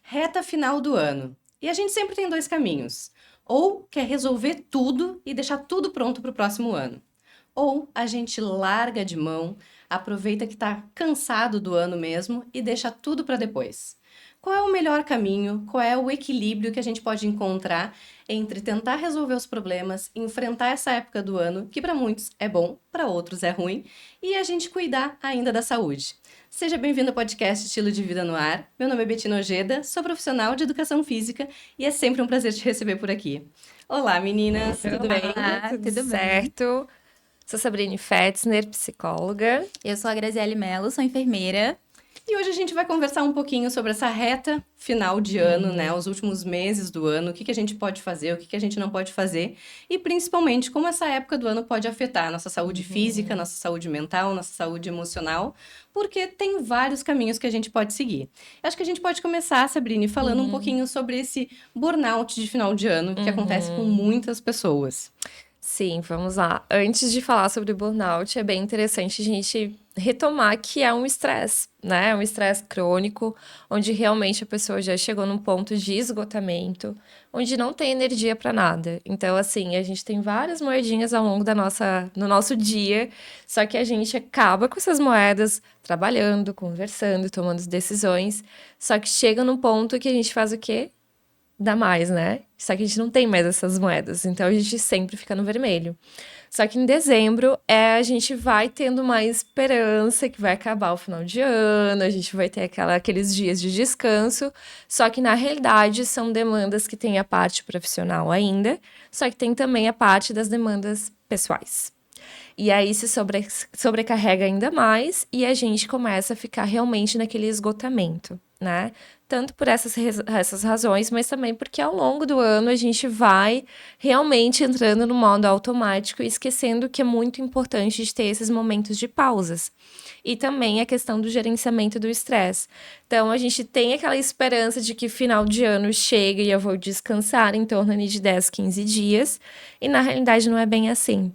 Reta final do ano. E a gente sempre tem dois caminhos. Ou quer resolver tudo e deixar tudo pronto para o próximo ano. Ou a gente larga de mão, aproveita que está cansado do ano mesmo e deixa tudo para depois. Qual é o melhor caminho? Qual é o equilíbrio que a gente pode encontrar entre tentar resolver os problemas, enfrentar essa época do ano, que para muitos é bom, para outros é ruim, e a gente cuidar ainda da saúde? Seja bem-vindo ao podcast Estilo de Vida no Ar. Meu nome é Betina Ojeda, sou profissional de educação física e é sempre um prazer te receber por aqui. Olá, meninas, tudo bem? Olá, Tudo tudo bem? certo? Sou Sabrine Fetzner, psicóloga. Eu sou a Graziele Mello, sou enfermeira. E hoje a gente vai conversar um pouquinho sobre essa reta final de ano, né? Os últimos meses do ano, o que a gente pode fazer, o que a gente não pode fazer. E principalmente como essa época do ano pode afetar a nossa saúde física, nossa saúde mental, nossa saúde emocional. Porque tem vários caminhos que a gente pode seguir. Acho que a gente pode começar, Sabrine, falando um pouquinho sobre esse burnout de final de ano que acontece com muitas pessoas. Sim, vamos lá. Antes de falar sobre o burnout, é bem interessante a gente retomar que é um estresse, né? É um estresse crônico, onde realmente a pessoa já chegou num ponto de esgotamento, onde não tem energia para nada. Então, assim, a gente tem várias moedinhas ao longo no nosso dia, só que a gente acaba com essas moedas trabalhando, conversando, tomando decisões, só que chega num ponto que a gente faz o quê? Dá mais, né? Só que a gente não tem mais essas moedas, então a gente sempre fica no vermelho. Só que em dezembro a gente vai tendo mais esperança que vai acabar o final de ano, a gente vai ter aqueles dias de descanso, só que na realidade são demandas que tem a parte profissional ainda, só que tem também a parte das demandas pessoais. E aí se sobrecarrega ainda mais e a gente começa a ficar realmente naquele esgotamento, né? Tanto por essas razões, mas também porque ao longo do ano a gente vai realmente entrando no modo automático e esquecendo que é muito importante de ter esses momentos de pausas. E também a questão do gerenciamento do estresse. Então, a gente tem aquela esperança de que final de ano chega e eu vou descansar em torno ali de 10, 15 dias. E na realidade não é bem assim.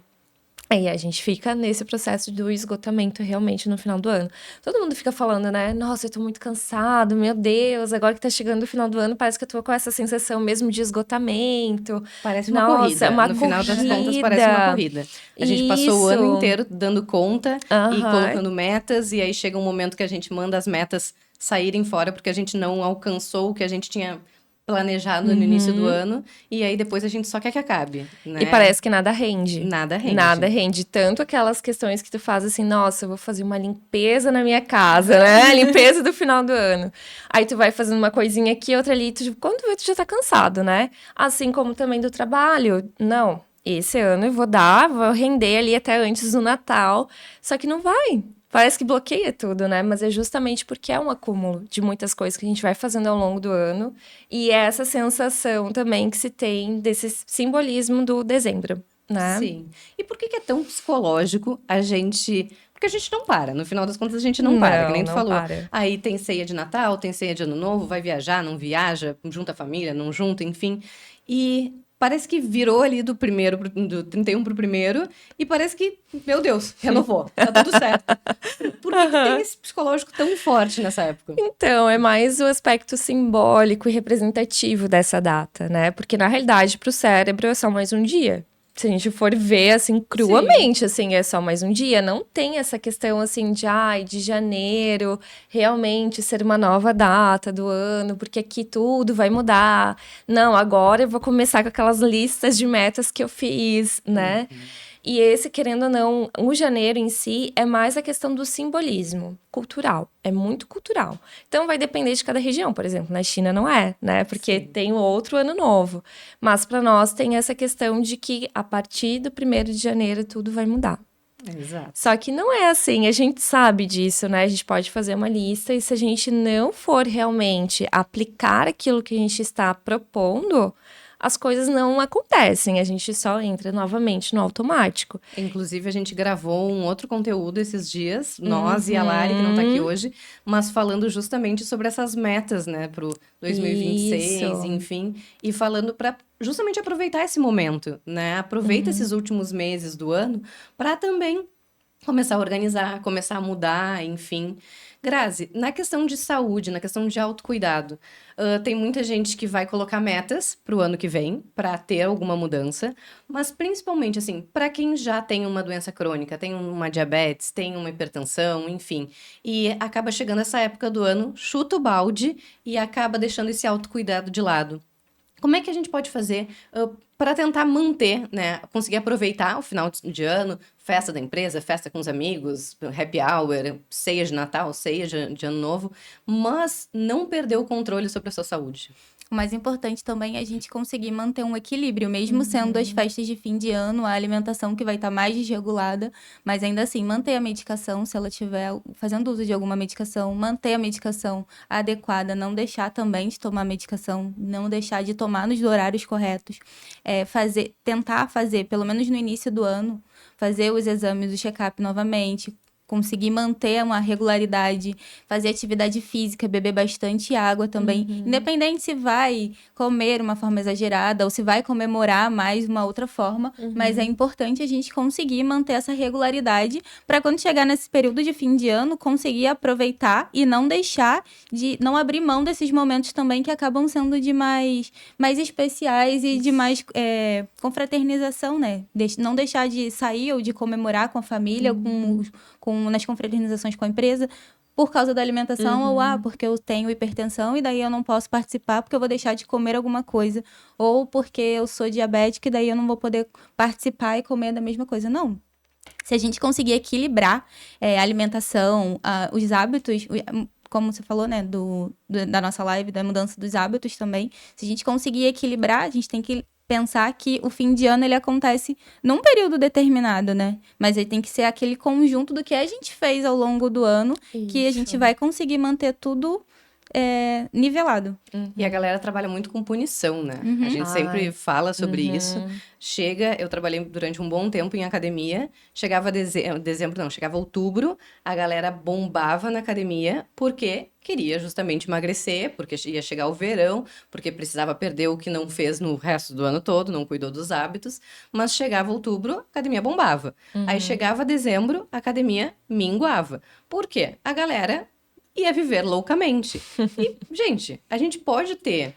Aí a gente fica nesse processo do esgotamento realmente no final do ano. Todo mundo fica falando, né? Nossa, eu tô muito cansado, meu Deus, agora que tá chegando o final do ano, parece que eu tô com essa sensação mesmo de esgotamento. Parece uma Nossa, corrida. uma No final das contas, parece uma corrida. corrida. A gente passou o ano Isso. inteiro dando conta e Aham. colocando metas, e aí chega um momento que a gente manda as metas saírem fora porque a gente não alcançou o que a gente tinha planejado no início do ano, e aí depois a gente só quer que acabe, E né? parece que nada rende. Nada Nada rende. rende. Tanto aquelas questões que tu faz assim, nossa, eu vou fazer uma limpeza na minha casa, né? Limpeza do final do ano. Aí tu vai fazendo uma coisinha aqui, outra ali, quando tu vê, tu já tá cansado, né? Assim como também do trabalho. Não, esse ano eu vou render ali até antes do Natal. Só que não vai. Parece que bloqueia tudo, né? Mas é justamente porque é um acúmulo de muitas coisas que a gente vai fazendo ao longo do ano. E é essa sensação também que se tem desse simbolismo do dezembro, né? Sim. E por que é tão psicológico a gente. Porque a gente não para, no final das contas a gente não para, que Não, nem tu não falou. para. Aí tem ceia de Natal, tem ceia de Ano Novo, vai viajar, não viaja, junta a família, não junta, enfim. E parece que virou ali do 31 pro primeiro, e parece que, meu Deus, renovou, tá tudo certo. Por que tem esse psicológico tão forte nessa época? Então, é mais o aspecto simbólico e representativo dessa data, né? Porque na realidade, para o cérebro é só mais um dia. Se a gente for ver assim Sim. cruamente, assim, é só mais um dia, não tem essa questão assim de ai, de janeiro realmente ser uma nova data do ano, porque aqui tudo vai mudar. Não, agora eu vou começar com aquelas listas de metas que eu fiz, né? E esse, querendo ou não, o janeiro em si é mais a questão do simbolismo cultural. É muito cultural. Então, vai depender de cada região. Por exemplo, na China não é, né? Porque Sim. tem o outro ano novo. Mas para nós tem essa questão de que a partir do 1º de janeiro tudo vai mudar. Exato. Só que não é assim, a gente sabe disso, né? A gente pode fazer uma lista e se a gente não for realmente aplicar aquilo que a gente está propondo, as coisas não acontecem, a gente só entra novamente no automático. Inclusive, a gente gravou um outro conteúdo esses dias, nós e a Lari, que não tá aqui hoje, mas falando justamente sobre essas metas, né, pro 2026, Isso. enfim, e falando para justamente aproveitar esse momento, né? Aproveita esses últimos meses do ano para também começar a organizar, começar a mudar, enfim. Grazi, na questão de saúde, na questão de autocuidado, tem muita gente que vai colocar metas para o ano que vem, para ter alguma mudança, mas principalmente, assim, para quem já tem uma doença crônica, tem uma diabetes, tem uma hipertensão, enfim, e acaba chegando essa época do ano, chuta o balde e acaba deixando esse autocuidado de lado. Como é que a gente pode fazer para tentar manter, né? Conseguir aproveitar o final de ano, festa da empresa, festa com os amigos, happy hour, ceia de Natal, ceia de Ano Novo, mas não perder o controle sobre a sua saúde. O mais importante também é a gente conseguir manter um equilíbrio, mesmo sendo as festas de fim de ano, a alimentação que vai estar mais desregulada, mas ainda assim, manter a medicação, se ela estiver fazendo uso de alguma medicação, manter a medicação adequada, não deixar também de tomar medicação, não deixar de tomar nos horários corretos, tentar fazer, pelo menos no início do ano, fazer os exames, o check-up novamente, conseguir manter uma regularidade, fazer atividade física, beber bastante água também. Independente se vai comer uma forma exagerada ou se vai comemorar mais uma outra forma, mas é importante a gente conseguir manter essa regularidade para quando chegar nesse período de fim de ano, conseguir aproveitar e não deixar de não abrir mão desses momentos também que acabam sendo de mais especiais e de mais confraternização, né? Não deixar de sair ou de comemorar com a família, nas confraternizações com a empresa, por causa da alimentação, ou porque eu tenho hipertensão e daí eu não posso participar porque eu vou deixar de comer alguma coisa, ou porque eu sou diabética e daí eu não vou poder participar e comer da mesma coisa. Não. Se a gente conseguir equilibrar a alimentação, os hábitos, como você falou, né, da nossa live, da mudança dos hábitos também, se a gente conseguir equilibrar, a gente tem que pensar que o fim de ano ele acontece num período determinado, né? Mas ele tem que ser aquele conjunto do que a gente fez ao longo do ano, que a gente vai conseguir manter tudo nivelado. E a galera trabalha muito com punição, né? A gente sempre fala sobre isso. Eu trabalhei durante um bom tempo em academia, chegava chegava outubro, a galera bombava na academia, porque queria justamente emagrecer, porque ia chegar o verão, porque precisava perder o que não fez no resto do ano todo, não cuidou dos hábitos, mas chegava outubro, a academia bombava. Aí chegava dezembro, a academia minguava. Por quê? A galera ia viver loucamente. E, gente, a gente pode ter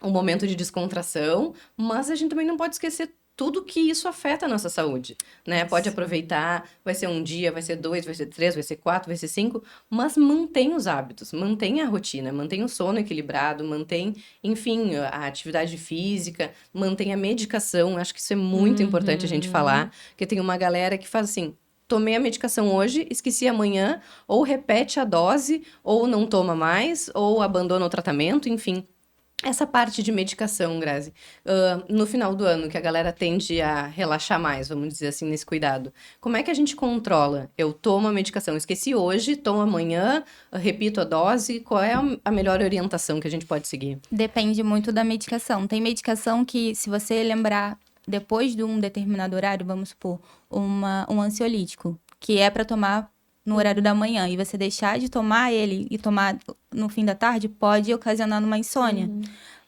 um momento de descontração, mas a gente também não pode esquecer tudo que isso afeta a nossa saúde, né? Pode aproveitar, vai ser um dia, vai ser 2, vai ser 3, vai ser 4, vai ser 5, mas mantém os hábitos, mantém a rotina, mantém o sono equilibrado, mantém, enfim, a atividade física, mantém a medicação. Acho que isso é muito importante a gente falar, porque tem uma galera que faz assim: tomei a medicação hoje, esqueci amanhã, ou repete a dose, ou não toma mais, ou abandona o tratamento, enfim. Essa parte de medicação, Grazi, no final do ano, que a galera tende a relaxar mais, vamos dizer assim, nesse cuidado. Como é que a gente controla? Eu tomo a medicação, esqueci hoje, tomo amanhã, repito a dose. Qual é a melhor orientação que a gente pode seguir? Depende muito da medicação. Tem medicação que, se você lembrar depois de um determinado horário, vamos supor, um ansiolítico, que é para tomar no horário da manhã, e você deixar de tomar ele e tomar no fim da tarde, pode ocasionar uma insônia.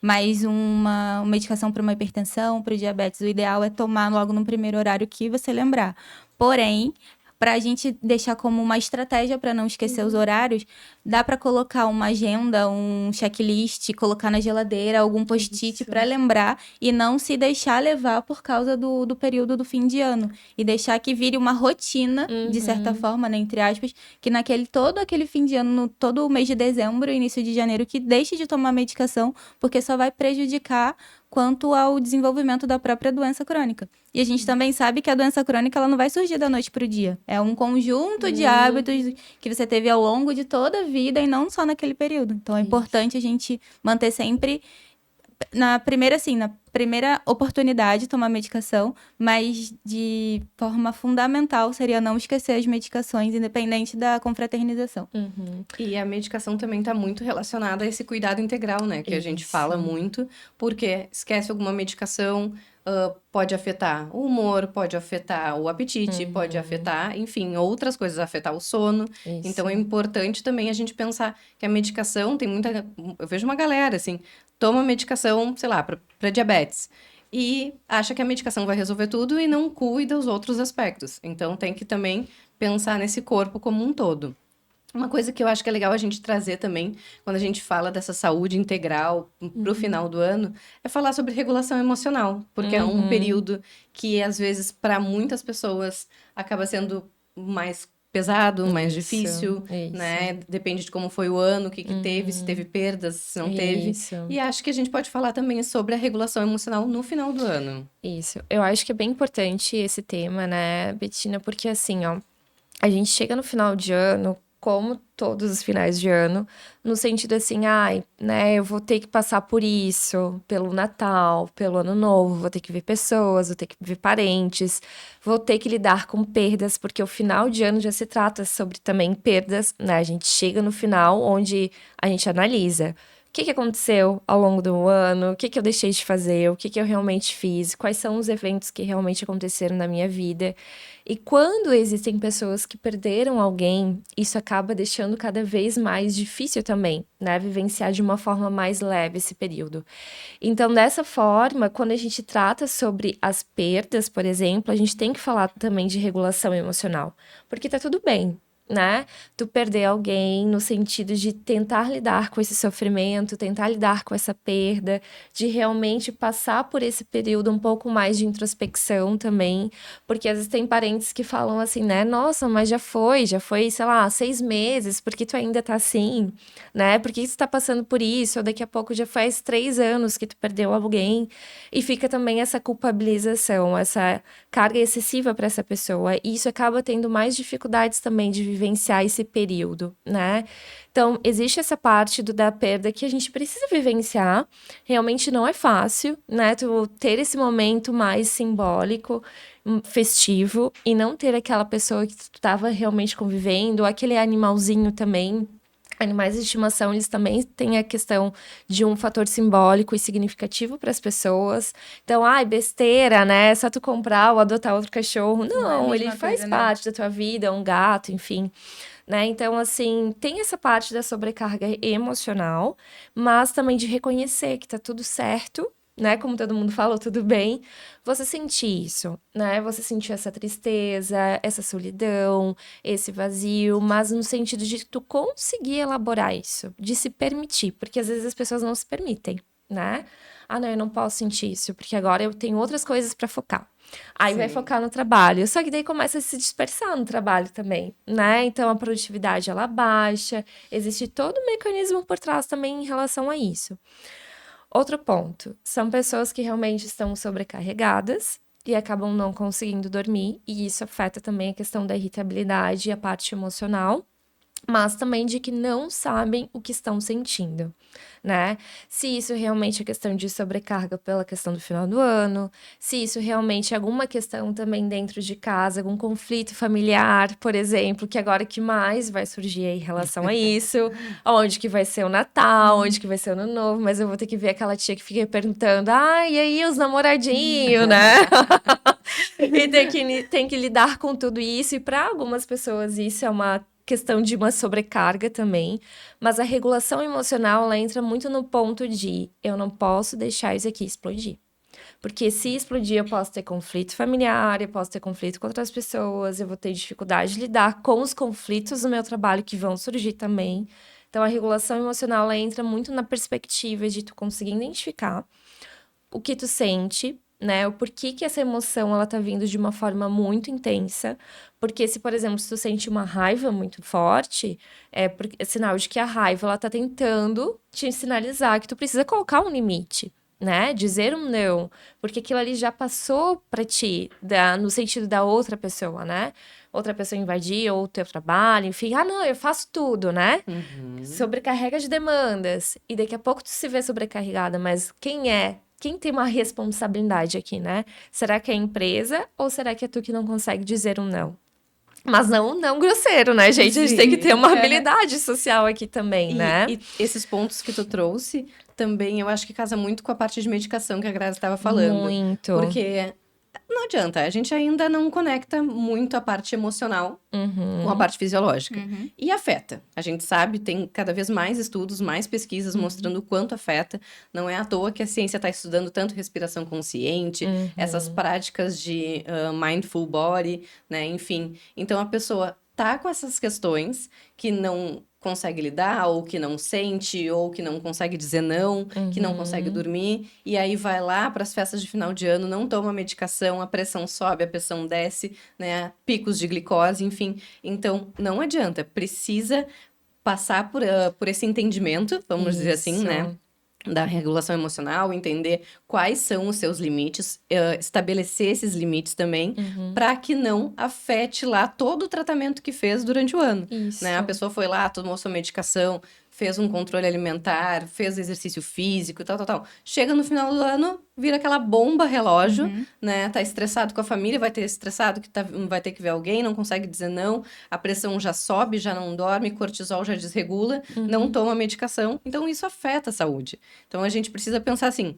Mas uma medicação para uma hipertensão, para o diabetes, o ideal é tomar logo no primeiro horário que você lembrar. Porém, para a gente deixar como uma estratégia para não esquecer os horários, dá para colocar uma agenda, um checklist, colocar na geladeira, algum post-it para lembrar e não se deixar levar por causa do período do fim de ano. E deixar que vire uma rotina, de certa forma, né, entre aspas, que todo aquele fim de ano, todo o mês de dezembro, início de janeiro, que deixe de tomar medicação, porque só vai prejudicar quanto ao desenvolvimento da própria doença crônica. E a gente também sabe que a doença crônica ela não vai surgir da noite para o dia. É um conjunto de hábitos que você teve ao longo de toda a vida e não só naquele período. Então, é importante a gente manter sempre na primeira oportunidade tomar medicação, mas de forma fundamental seria não esquecer as medicações, independente da confraternização. E a medicação também está muito relacionada a esse cuidado integral, né? Que a gente fala muito, porque esquece alguma medicação, pode afetar o humor, pode afetar o apetite, pode afetar, enfim, outras coisas, afetar o sono. Então, é importante também a gente pensar que a medicação tem muita... Eu vejo uma galera, assim, toma medicação, sei lá, para diabetes. E acha que a medicação vai resolver tudo e não cuida dos outros aspectos. Então, tem que também pensar nesse corpo como um todo. Uma coisa que eu acho que é legal a gente trazer também, quando a gente fala dessa saúde integral pro final do ano, é falar sobre regulação emocional, porque é um período que, às vezes, para muitas pessoas, acaba sendo mais pesado, mais difícil, né? Depende de como foi o ano, o que teve, se teve perdas, se não teve. E acho que a gente pode falar também sobre a regulação emocional no final do ano. Isso. Eu acho que é bem importante esse tema, né, Betina? Porque, assim, ó, a gente chega no final de ano, como todos os finais de ano, no sentido assim, ai, né, eu vou ter que passar por isso, pelo Natal, pelo Ano Novo, vou ter que ver pessoas, vou ter que ver parentes, vou ter que lidar com perdas, porque o final de ano já se trata sobre também perdas, né? A gente chega no final onde a gente analisa. O que aconteceu ao longo do ano? O que eu deixei de fazer? O que eu realmente fiz? Quais são os eventos que realmente aconteceram na minha vida? E quando existem pessoas que perderam alguém, isso acaba deixando cada vez mais difícil também, né? Vivenciar de uma forma mais leve esse período. Então, dessa forma, quando a gente trata sobre as perdas, por exemplo, a gente tem que falar também de regulação emocional. Porque tá tudo bem, né? Tu perder alguém no sentido de tentar lidar com esse sofrimento, tentar lidar com essa perda, de realmente passar por esse período um pouco mais de introspecção também, porque às vezes tem parentes que falam assim, né? Nossa, mas já foi, sei lá, 6 meses, por que tu ainda tá assim, né? Por que tu tá passando por isso? Ou daqui a pouco já faz 3 anos que tu perdeu alguém, e fica também essa culpabilização, essa carga excessiva para essa pessoa, e isso acaba tendo mais dificuldades também de vivenciar esse período, né? Então, existe essa parte da perda que a gente precisa vivenciar. Realmente não é fácil, né? Tu ter esse momento mais simbólico, festivo, e não ter aquela pessoa que tu estava realmente convivendo, ou aquele animalzinho também. Animais de estimação, eles também têm a questão de um fator simbólico e significativo para as pessoas. Então, besteira, né? Só tu comprar ou adotar outro cachorro. Não, ele faz parte da tua vida, um gato, enfim. Né? Então, assim, tem essa parte da sobrecarga emocional, mas também de reconhecer que tá tudo certo, né? Como todo mundo falou, tudo bem. Você sentir isso, né? Você sentir essa tristeza, essa solidão, esse vazio, mas no sentido de tu conseguir elaborar isso, de se permitir, porque às vezes as pessoas não se permitem, né? Ah, não, eu não posso sentir isso, porque agora eu tenho outras coisas para focar. Aí vai focar no trabalho. Só que daí começa a se dispersar no trabalho também, né? Então a produtividade ela baixa. Existe todo um mecanismo por trás também em relação a isso. Outro ponto, são pessoas que realmente estão sobrecarregadas e acabam não conseguindo dormir, e isso afeta também a questão da irritabilidade e a parte emocional, mas também de que não sabem o que estão sentindo, né? Se isso realmente é questão de sobrecarga pela questão do final do ano, se isso realmente é alguma questão também dentro de casa, algum conflito familiar, por exemplo, que agora que mais vai surgir aí em relação a isso, onde que vai ser o Natal, onde que vai ser o Ano Novo, mas eu vou ter que ver aquela tia que fica perguntando, e aí os namoradinhos, né? E tem que lidar com tudo isso, e para algumas pessoas isso é uma questão de uma sobrecarga também, mas a regulação emocional, ela entra muito no ponto de eu não posso deixar isso aqui explodir. Porque se explodir, eu posso ter conflito familiar, eu posso ter conflito com outras pessoas, eu vou ter dificuldade de lidar com os conflitos do meu trabalho que vão surgir também. Então, a regulação emocional, ela entra muito na perspectiva de tu conseguir identificar o que tu sente, né? O porquê que essa emoção, ela tá vindo de uma forma muito intensa. Porque se, por exemplo, se tu sente uma raiva muito forte, é sinal de que a raiva, ela tá tentando te sinalizar que tu precisa colocar um limite, né? Dizer um não. Porque aquilo ali já passou pra ti, no sentido da outra pessoa, né? Outra pessoa invadir ou o teu trabalho, enfim. Não, eu faço tudo, né? Sobrecarrega de demandas. E daqui a pouco tu se vê sobrecarregada, mas quem tem uma responsabilidade aqui, né? Será que é a empresa ou será que é tu que não consegue dizer um não? Mas não grosseiro, né, gente? Sim. A gente tem que ter uma habilidade social aqui também, né? E esses pontos que tu trouxe, também eu acho que casa muito com a parte de medicação que a Grazi estava falando. Muito. Porque não adianta. A gente ainda não conecta muito a parte emocional com a parte fisiológica. E afeta. A gente sabe, tem cada vez mais estudos, mais pesquisas mostrando o quanto afeta. Não é à toa que a ciência está estudando tanto respiração consciente, essas práticas de mindful body, né? Enfim. Então, a pessoa tá com essas questões que não consegue lidar, ou que não sente, ou que não consegue dizer não, que não consegue dormir, e aí vai lá para as festas de final de ano, não toma medicação, a pressão sobe, a pressão desce, né? Picos de glicose, enfim. Então, não adianta, precisa passar por esse entendimento, vamos dizer assim, né? Da regulação emocional, entender quais são os seus limites, estabelecer esses limites também, para que não afete lá todo o tratamento que fez durante o ano. Né? A pessoa foi lá, tomou sua medicação, fez um controle alimentar, fez exercício físico, tal. Chega no final do ano, vira aquela bomba relógio, né? Tá estressado com a família, vai ter estressado que vai ter que ver alguém, não consegue dizer não, a pressão já sobe, já não dorme, cortisol já desregula, não toma medicação. Então, isso afeta a saúde. Então, a gente precisa pensar assim,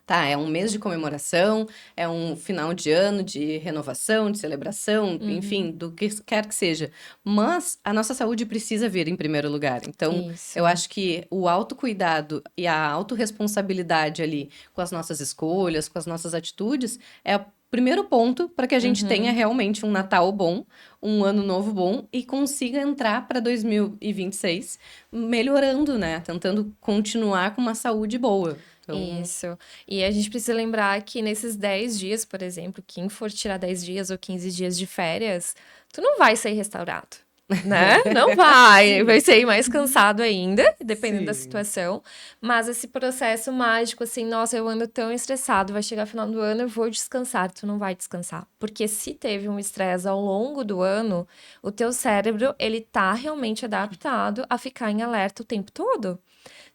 tá, é um mês de comemoração, é um final de ano de renovação, de celebração, enfim, do que quer que seja. Mas a nossa saúde precisa vir em primeiro lugar. Então, eu acho que o autocuidado e a autorresponsabilidade ali com as nossas escolhas, com as nossas atitudes, é o primeiro ponto para que a gente tenha realmente um Natal bom, um ano novo bom e consiga entrar para 2026 melhorando, né? Tentando continuar com uma saúde boa. Então... Isso. E a gente precisa lembrar que nesses 10 dias, por exemplo, quem for tirar 10 dias ou 15 dias de férias, tu não vai sair restaurado, né? Não vai. Vai sair mais cansado ainda, dependendo da situação. Mas esse processo mágico, assim, nossa, eu ando tão estressado, vai chegar final do ano, eu vou descansar. Tu não vai descansar. Porque se teve um estresse ao longo do ano, o teu cérebro, ele tá realmente adaptado a ficar em alerta o tempo todo.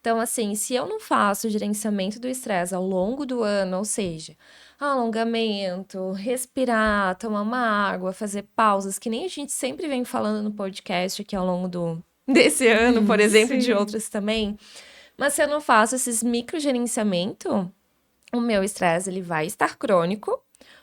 Então, assim, se eu não faço o gerenciamento do estresse ao longo do ano, ou seja, alongamento, respirar, tomar uma água, fazer pausas, que nem a gente sempre vem falando no podcast aqui ao longo desse ano, por exemplo, de outros também. Mas se eu não faço esses microgerenciamento, o meu estresse ele vai estar crônico.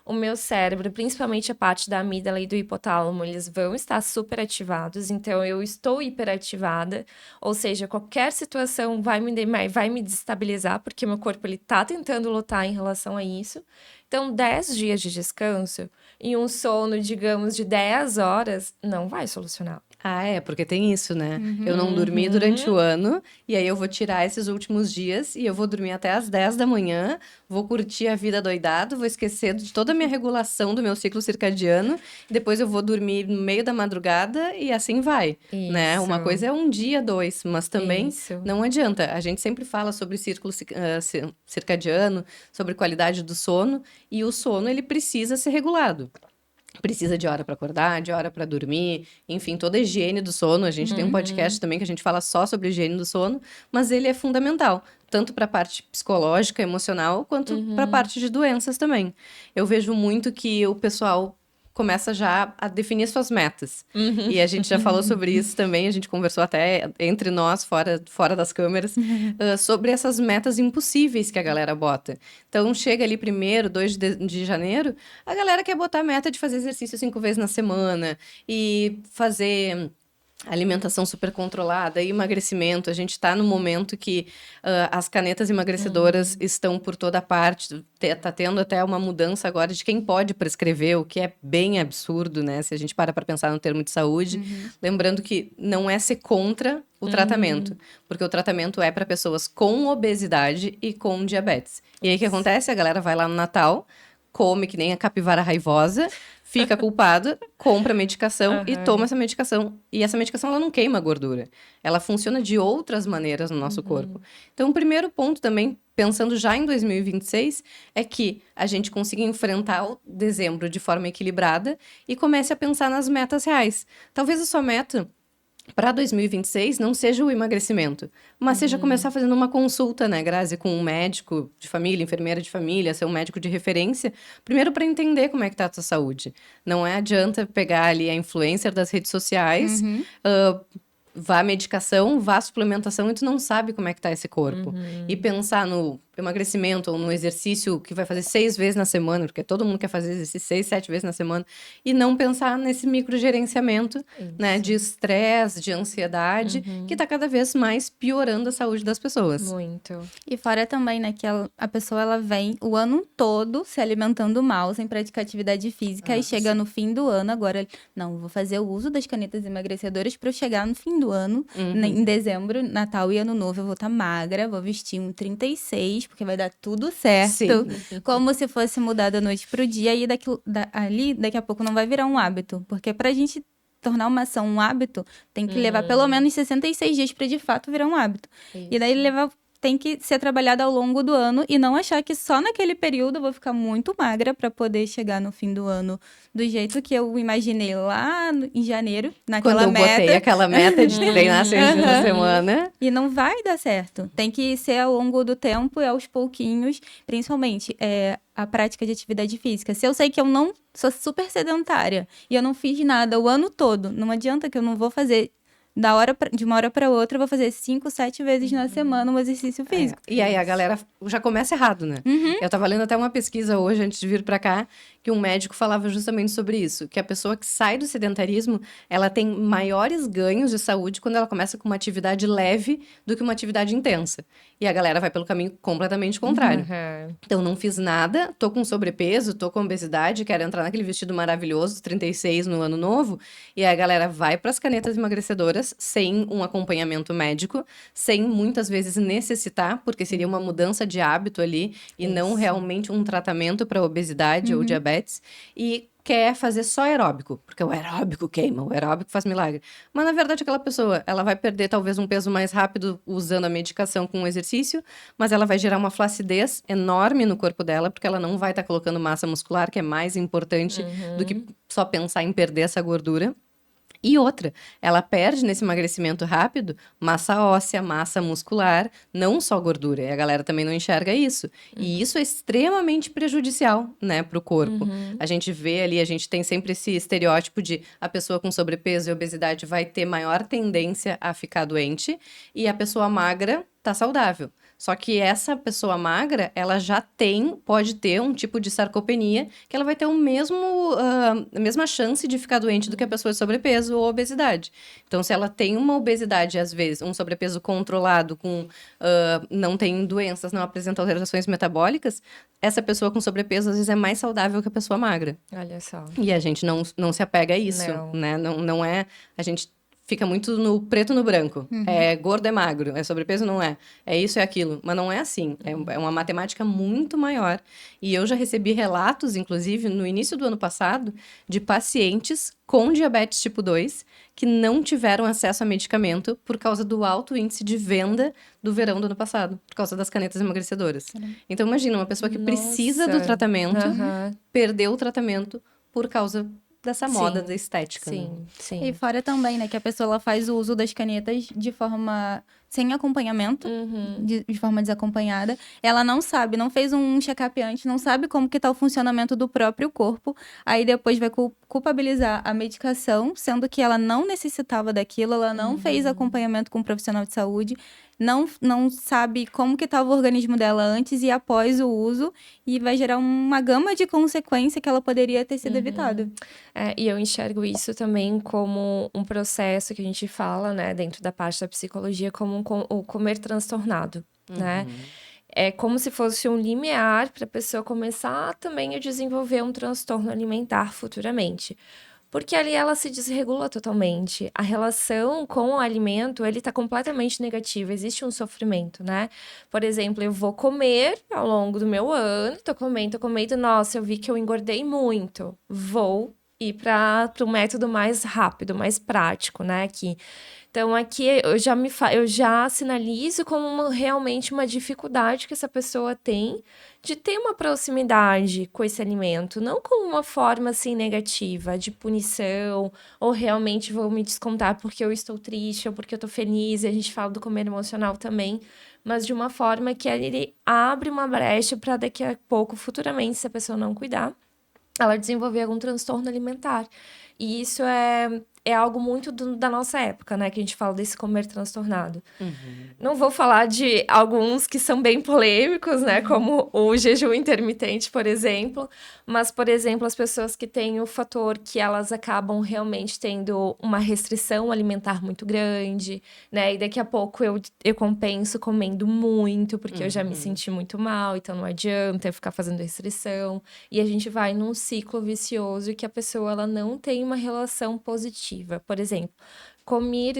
O meu cérebro, principalmente a parte da amígdala e do hipotálamo, eles vão estar super ativados, então eu estou hiperativada, ou seja, qualquer situação vai me desestabilizar, porque meu corpo ele tá tentando lutar em relação a isso. Então, 10 dias de descanso e um sono, digamos, de 10 horas, não vai solucionar. Ah, porque tem isso, né? Eu não dormi durante o ano, e aí eu vou tirar esses últimos dias, e eu vou dormir até às 10 da manhã, vou curtir a vida doidado, vou esquecer de toda a minha regulação do meu ciclo circadiano, depois eu vou dormir no meio da madrugada, e assim vai, né? Uma coisa é um dia, 2, mas também não adianta. A gente sempre fala sobre círculo circadiano, sobre qualidade do sono, e o sono, ele precisa ser regulado. Precisa de hora para acordar, de hora para dormir, enfim, toda a higiene do sono. A gente tem um podcast também que a gente fala só sobre higiene do sono, mas ele é fundamental, tanto para a parte psicológica, emocional, quanto para a parte de doenças também. Eu vejo muito que o pessoal começa já a definir suas metas. E a gente já falou sobre isso também, a gente conversou até entre nós, fora das câmeras, sobre essas metas impossíveis que a galera bota. Então, chega ali 1º, 2 de janeiro, a galera quer botar a meta de fazer exercício 5 vezes na semana e fazer... alimentação super controlada e emagrecimento. A gente está no momento que as canetas emagrecedoras estão por toda parte. Tá tendo até uma mudança agora de quem pode prescrever, o que é bem absurdo, né? Se a gente para pensar no termo de saúde. Lembrando que não é ser contra o tratamento, porque o tratamento é para pessoas com obesidade e com diabetes. E aí o que acontece? A galera vai lá no Natal, come que nem a capivara raivosa, fica culpada, compra medicação e toma essa medicação. E essa medicação, ela não queima gordura. Ela funciona de outras maneiras no nosso corpo. Então, o primeiro ponto também, pensando já em 2026, é que a gente consiga enfrentar o dezembro de forma equilibrada e comece a pensar nas metas reais. Talvez a sua meta para 2026 não seja o emagrecimento, mas seja começar fazendo uma consulta, né, Grazi, com um médico de família, enfermeira de família, ser um médico de referência, primeiro para entender como é que tá a tua saúde. Não adianta pegar ali a influencer das redes sociais, vá medicação, vá suplementação e tu não sabe como é que tá esse corpo. E pensar no emagrecimento ou no exercício que vai fazer 6 vezes na semana, porque todo mundo quer fazer exercício 6, 7 vezes na semana, e não pensar nesse microgerenciamento, né, de estresse, de ansiedade, que tá cada vez mais piorando a saúde das pessoas. Muito. E fora também, né, que a pessoa ela vem o ano todo se alimentando mal, sem praticar atividade física, e chega no fim do ano, agora, não, vou fazer o uso das canetas emagrecedoras para eu chegar no fim do ano, em dezembro, Natal e Ano Novo, eu vou estar magra, vou vestir um 36, porque vai dar tudo certo. Sim. Como se fosse mudar da noite pro dia, e ali, daqui a pouco, não vai virar um hábito. Porque pra gente tornar uma ação um hábito, tem que levar pelo menos 66 dias pra de fato virar um hábito. E daí tem que ser trabalhado ao longo do ano e não achar que só naquele período eu vou ficar muito magra pra poder chegar no fim do ano do jeito que eu imaginei lá em janeiro, naquela Quando eu meta. botei aquela meta de treinar 6 vezes na semana. E não vai dar certo. Tem que ser ao longo do tempo e aos pouquinhos, principalmente a prática de atividade física. Se eu sei que eu não sou super sedentária e eu não fiz nada o ano todo, não adianta que eu não vou fazer de uma hora para outra, eu vou fazer 5, 7 vezes na semana um exercício físico. E aí a galera já começa errado, né? Eu tava lendo até uma pesquisa hoje, antes de vir pra cá, que um médico falava justamente sobre isso, que a pessoa que sai do sedentarismo, ela tem maiores ganhos de saúde quando ela começa com uma atividade leve do que uma atividade intensa. E a galera vai pelo caminho completamente contrário. Então, não fiz nada, tô com sobrepeso, tô com obesidade, quero entrar naquele vestido maravilhoso, 36 no ano novo, e aí a galera vai pras canetas emagrecedoras sem um acompanhamento médico, sem muitas vezes necessitar, porque seria uma mudança de hábito ali, e não realmente um tratamento para obesidade ou diabetes, e quer fazer só aeróbico, porque o aeróbico queima, o aeróbico faz milagre. Mas, na verdade, aquela pessoa, ela vai perder talvez um peso mais rápido usando a medicação com o exercício, mas ela vai gerar uma flacidez enorme no corpo dela, porque ela não vai estar colocando massa muscular, que é mais importante do que só pensar em perder essa gordura. E outra, ela perde nesse emagrecimento rápido massa óssea, massa muscular, não só gordura. E a galera também não enxerga isso. E isso é extremamente prejudicial, né, pro corpo. A gente vê ali, a gente tem sempre esse estereótipo de a pessoa com sobrepeso e obesidade vai ter maior tendência a ficar doente e a pessoa magra tá saudável. Só que essa pessoa magra, ela já pode ter um tipo de sarcopenia, que ela vai ter a mesma chance de ficar doente do que a pessoa de sobrepeso ou obesidade. Então, se ela tem uma obesidade, às vezes, um sobrepeso controlado, não tem doenças, não apresenta alterações metabólicas, essa pessoa com sobrepeso, às vezes, é mais saudável que a pessoa magra. Olha só. E a gente não se apega a isso, né? Não é... A gente fica muito no preto no branco. É gordo, é magro. É sobrepeso, não é. É isso, é aquilo. Mas não é assim. É uma matemática muito maior. E eu já recebi relatos, inclusive, no início do ano passado, de pacientes com diabetes tipo 2 que não tiveram acesso a medicamento por causa do alto índice de venda do verão do ano passado, por causa das canetas emagrecedoras. Então, imagina, uma pessoa que precisa do tratamento, perdeu o tratamento por causa dessa moda da estética. Né? Sim. E fora também, né, que a pessoa ela faz o uso das canetas de forma sem acompanhamento, de forma desacompanhada. Ela não sabe, não fez um check-up antes, não sabe como que tá o funcionamento do próprio corpo. Aí depois vai culpabilizar a medicação, sendo que ela não necessitava daquilo, ela não fez acompanhamento com um profissional de saúde, não sabe como que estava o organismo dela antes e após o uso, e vai gerar uma gama de consequências que ela poderia ter sido evitada. E eu enxergo isso também como um processo que a gente fala, né, dentro da parte da psicologia, como o comer transtornado, né? É como se fosse um limiar para a pessoa começar também a desenvolver um transtorno alimentar futuramente. Porque ali ela se desregula totalmente. A relação com o alimento, ele tá completamente negativa. Existe um sofrimento, né? Por exemplo, eu vou comer ao longo do meu ano, tô comendo, nossa, eu vi que eu engordei muito. Vou ir para um método mais rápido, mais prático, né? Aqui. Então, aqui eu já sinalizo como realmente uma dificuldade que essa pessoa tem de ter uma proximidade com esse alimento, não como uma forma, assim, negativa, de punição, ou realmente vou me descontar porque eu estou triste, ou porque eu estou feliz, e a gente fala do comer emocional também, mas de uma forma que ele abre uma brecha para daqui a pouco, futuramente, se a pessoa não cuidar, ela desenvolver algum transtorno alimentar. E isso é é algo muito da nossa época, né? Que a gente fala desse comer transtornado. Não vou falar de alguns que são bem polêmicos, né? Como o jejum intermitente, por exemplo. Mas, por exemplo, as pessoas que têm o fator que elas acabam realmente tendo uma restrição alimentar muito grande, né? E daqui a pouco eu compenso comendo muito, porque eu já me senti muito mal, então não adianta eu ficar fazendo restrição. E a gente vai num ciclo vicioso que a pessoa ela não tem uma relação positiva. Por exemplo, comi,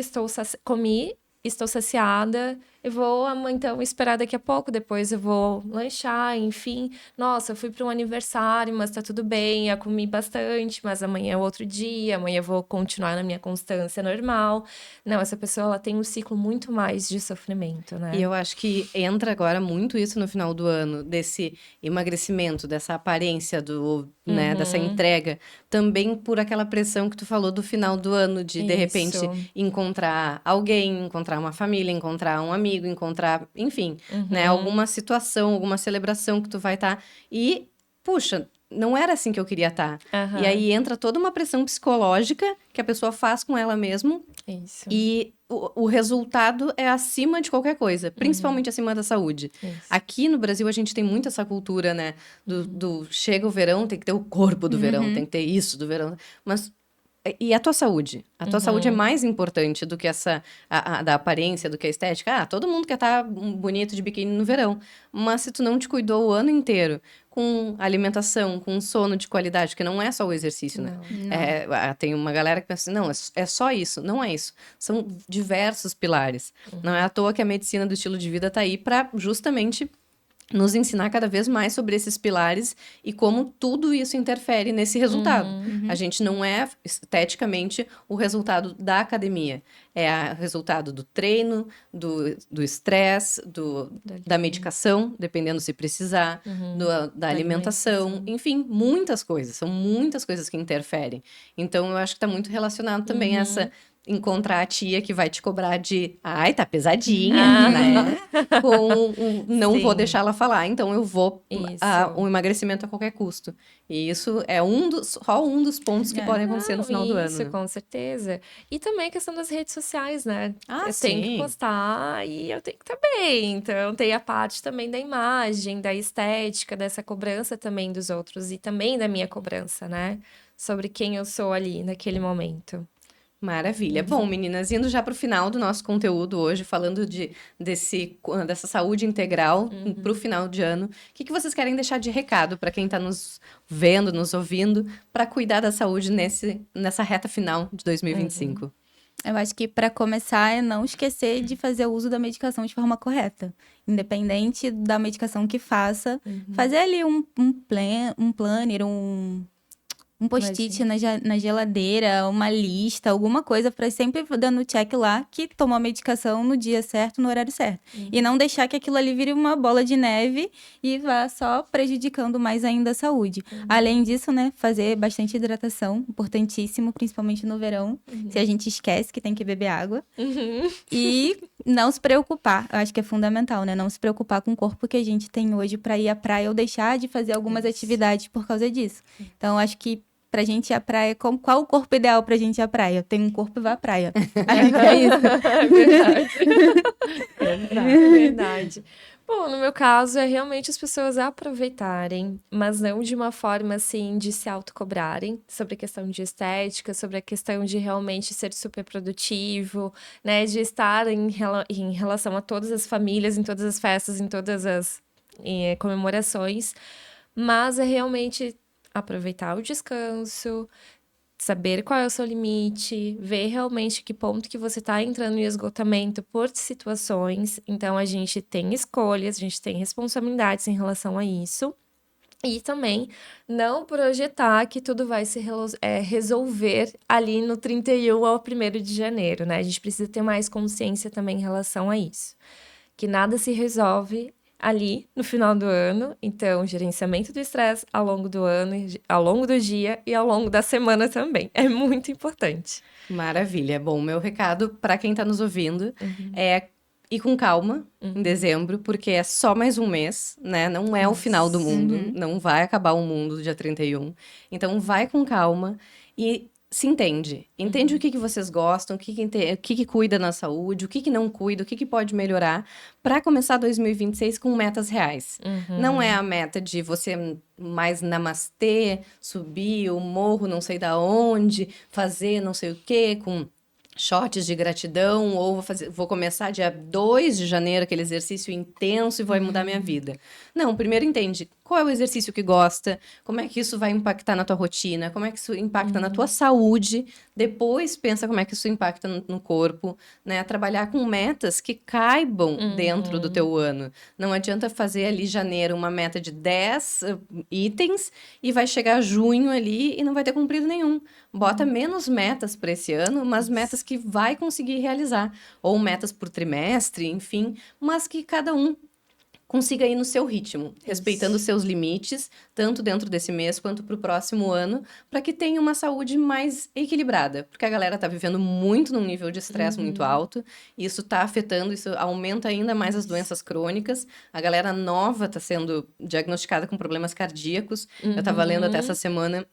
estou saciada, eu vou então esperar daqui a pouco, depois eu vou lanchar, enfim. Nossa, eu fui para um aniversário, mas tá tudo bem, eu comi bastante, mas amanhã é outro dia, amanhã eu vou continuar na minha constância normal. Não, essa pessoa ela tem um ciclo muito mais de sofrimento, né? E eu acho que entra agora muito isso no final do ano, desse emagrecimento, dessa aparência né, dessa entrega, também por aquela pressão que tu falou do final do ano, de repente, Isso. encontrar alguém, encontrar uma família, encontrar um amigo, encontrar, enfim, né, alguma situação, alguma celebração que tu vai estar. E, puxa, não era assim que eu queria estar. Aham. E aí entra toda uma pressão psicológica que a pessoa faz com ela mesma. Isso. E o resultado é acima de qualquer coisa, principalmente acima da saúde. Isso. Aqui no Brasil, a gente tem muito essa cultura, né? Do chega o verão, tem que ter o corpo do verão, tem que ter isso do verão. Mas, e a tua saúde? A tua saúde é mais importante do que da aparência, do que a estética. Ah, todo mundo quer estar bonito de biquíni no verão. Mas se tu não te cuidou o ano inteiro, com alimentação, com sono de qualidade, que não é só o exercício, né? Tem uma galera que pensa assim, não, é só isso. Não é isso. São diversos pilares. Não é à toa que a medicina do estilo de vida tá aí para justamente nos ensinar cada vez mais sobre esses pilares e como tudo isso interfere nesse resultado. A gente não é esteticamente o resultado da academia. É o resultado do treino, do estresse, da medicação, dependendo se precisar, da alimentação, enfim, muitas coisas. São muitas coisas que interferem. Então, eu acho que está muito relacionado também essa encontrar a tia que vai te cobrar de ai, tá pesadinha, né? Não vou Sim. deixar ela falar, então eu vou Isso. um emagrecimento a qualquer custo. E isso é só um dos pontos que podem acontecer no final do ano. Isso, Né? com certeza. E também a questão das redes sociais, né? Ah, Eu tenho que sim. postar e eu tenho que estar bem. Então, tem a parte também da imagem, da estética, dessa cobrança também dos outros e também da minha cobrança, né? Sobre quem eu sou ali naquele momento. Maravilha. Bom, meninas, indo já para o final do nosso conteúdo hoje, falando dessa saúde integral para o final de ano, o que vocês querem deixar de recado para quem está nos vendo, nos ouvindo, para cuidar da saúde nessa reta final de 2025? Eu acho que para começar é não esquecer de fazer o uso da medicação de forma correta. Independente da medicação que faça, fazer ali um planner, um post-it na geladeira, uma lista, alguma coisa para sempre dando check lá que tomou a medicação no dia certo, no horário certo. E não deixar que aquilo ali vire uma bola de neve e vá só prejudicando mais ainda a saúde. Além disso, né, fazer bastante hidratação, importantíssimo, principalmente no verão. Se a gente esquece que tem que beber água. E não se preocupar, eu acho que é fundamental, né? Não se preocupar com o corpo que a gente tem hoje para ir à praia ou deixar de fazer algumas atividades por causa disso. Então, eu acho que pra gente ir à praia, qual o corpo ideal pra gente ir à praia? Tem um corpo e vai à praia. Acho que é isso. É verdade. É verdade. Bom, no meu caso, é realmente as pessoas aproveitarem, mas não de uma forma, assim, de se autocobrarem sobre a questão de estética, sobre a questão de realmente ser super produtivo, né? De estar em relação a todas as famílias, em todas as festas, em todas as comemorações, mas é realmente aproveitar o descanso, saber qual é o seu limite, ver realmente que ponto que você está entrando em esgotamento por situações. Então, a gente tem escolhas, a gente tem responsabilidades em relação a isso. E também não projetar que tudo vai se resolver ali no 31 ao 1º de janeiro, né? A gente precisa ter mais consciência também em relação a isso. Que nada se resolve ali no final do ano, então gerenciamento do estresse ao longo do ano, ao longo do dia e ao longo da semana também. É muito importante. Maravilha. Bom, meu recado para quem está nos ouvindo é ir com calma em dezembro, porque é só mais um mês, né? Não é o final do mundo, não vai acabar o mundo dia 31. Então vai com calma e se entende. Entende o que vocês gostam, o que cuida na saúde, o que não cuida, o que pode melhorar, para começar 2026 com metas reais. Não é a meta de você mais namastê, subir o morro não sei da onde, fazer não sei o quê, com shots de gratidão, ou vou começar dia 2 de janeiro, aquele exercício intenso e vai mudar minha vida. Não, primeiro entende qual é o exercício que gosta, como é que isso vai impactar na tua rotina, como é que isso impacta na tua saúde, depois pensa como é que isso impacta no corpo, né? Trabalhar com metas que caibam dentro do teu ano. Não adianta fazer ali janeiro uma meta de 10 itens e vai chegar junho ali e não vai ter cumprido nenhum. Bota menos metas para esse ano, mas metas que vai conseguir realizar. Ou metas por trimestre, enfim, mas que cada um consiga ir no seu ritmo, respeitando os seus limites, tanto dentro desse mês quanto para o próximo ano, para que tenha uma saúde mais equilibrada. Porque a galera está vivendo muito num nível de estresse muito alto, e isso está afetando, isso aumenta ainda mais as doenças crônicas. A galera nova está sendo diagnosticada com problemas cardíacos. Eu estava lendo até essa semana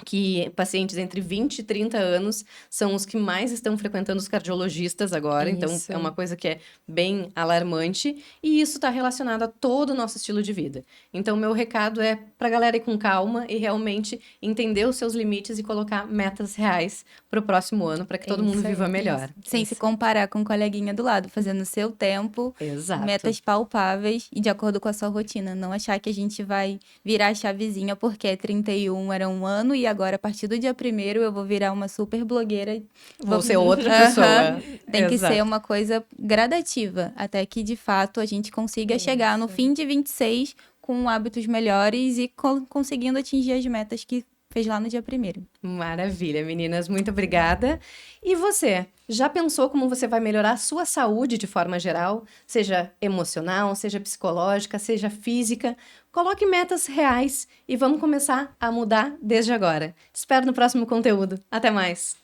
que pacientes entre 20 e 30 anos são os que mais estão frequentando os cardiologistas agora. Então, Isso. é uma coisa que é bem alarmante. E isso está relacionado a todo o nosso estilo de vida. Então, meu recado é para a galera ir com calma e realmente entender os seus limites e colocar metas reais para o próximo ano, para que todo mundo Isso aí, viva melhor. Sem se comparar com o coleguinha do lado, fazendo o seu tempo, Exato. metas palpáveis e de acordo com a sua rotina. Não achar que a gente vai virar a chavezinha porque 31 era um ano e agora, a partir do dia 1º, eu vou virar uma super blogueira. Vou ser outra pessoa. Tem que Exato. ser uma coisa gradativa, até que, de fato, a gente consiga chegar no fim de 26 com hábitos melhores e conseguindo atingir as metas que fez lá no dia 1º. Maravilha, meninas. Muito obrigada. E você? Já pensou como você vai melhorar a sua saúde de forma geral? Seja emocional, seja psicológica, seja física? Coloque metas reais e vamos começar a mudar desde agora. Te espero no próximo conteúdo. Até mais!